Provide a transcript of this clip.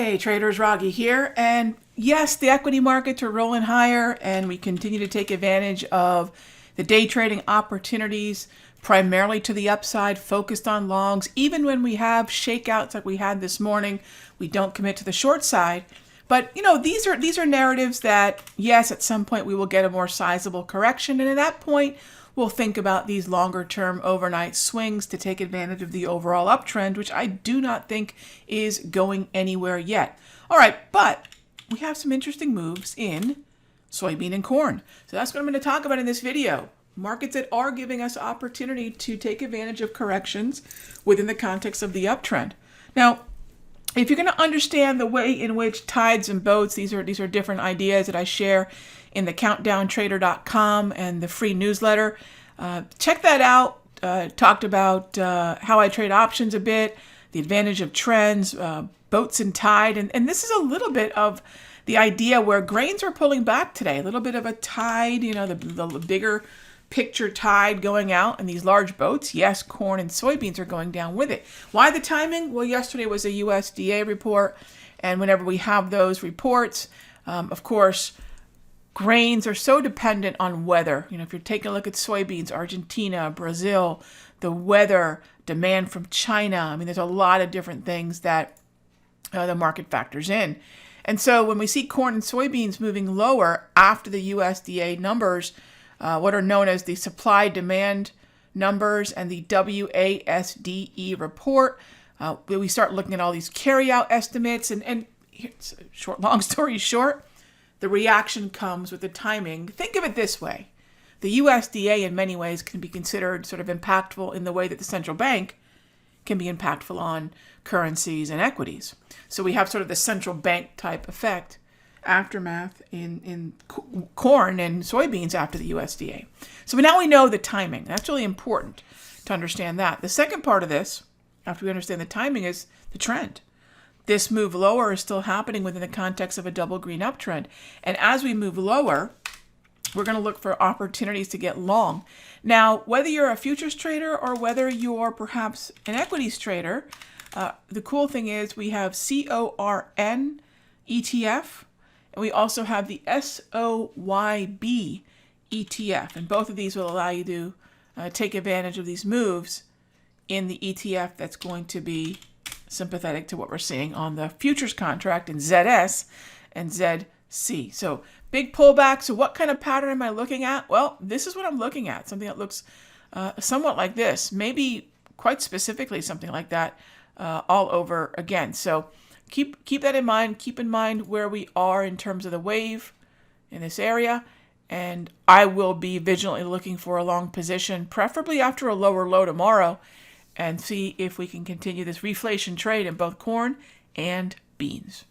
Hey traders, Raghee here, and yes, the equity markets are rolling higher and we continue to take advantage of the day trading opportunities, primarily to the upside, focused on longs. Even when we have shakeouts like we had this morning, we don't commit to the short side. But these are narratives that, yes, at some point we will get a more sizable correction, and at that point we'll think about these longer term overnight swings to take advantage of the overall uptrend, which I do not think is going anywhere yet. All right, but we have some interesting moves in soybean and corn. So that's what I'm going to talk about in this video. Markets that are giving us opportunity to take advantage of corrections within the context of the uptrend. Now, if you're going to understand the way in which tides and boats, these are different ideas that I share in the countdowntrader.com and the free newsletter. Check that out. Talked about how I trade options a bit, the advantage of trends, boats and tide. And this is a little bit of the idea where grains are pulling back today, a little bit of a tide, the bigger picture tide going out, and these large boats, yes, corn and soybeans are going down with it. Why the timing? Well, yesterday was a USDA report, and whenever we have those reports, of course, grains are so dependent on weather. If you're taking a look at soybeans, Argentina, Brazil, the weather, demand from China, there's a lot of different things that the market factors in. And so when we see corn and soybeans moving lower after the USDA numbers, what are known as the supply-demand numbers and the WASDE report, we start looking at all these carryout estimates. And long story short, the reaction comes with the timing. Think of it this way. The USDA in many ways can be considered sort of impactful in the way that the central bank can be impactful on currencies and equities. So we have sort of the central bank type effect aftermath in corn and soybeans after the USDA. So now we know the timing. That's really important to understand that. The second part of this, after we understand the timing, is the trend. This move lower is still happening within the context of a double green uptrend. And as we move lower, we're going to look for opportunities to get long. Now, whether you're a futures trader or whether you're perhaps an equities trader, the cool thing is we have CORN ETF, and we also have the SOYB ETF. And both of these will allow you to take advantage of these moves in the ETF that's going to be sympathetic to what we're seeing on the futures contract in ZS and ZC. So big pullback. So what kind of pattern am I looking at? Well, this is what I'm looking at. Something that looks somewhat like this, maybe quite specifically something like that all over again. So keep that in mind. Keep in mind where we are in terms of the wave in this area. And I will be vigilantly looking for a long position, preferably after a lower low tomorrow, and see if we can continue this reflation trade in both corn and beans.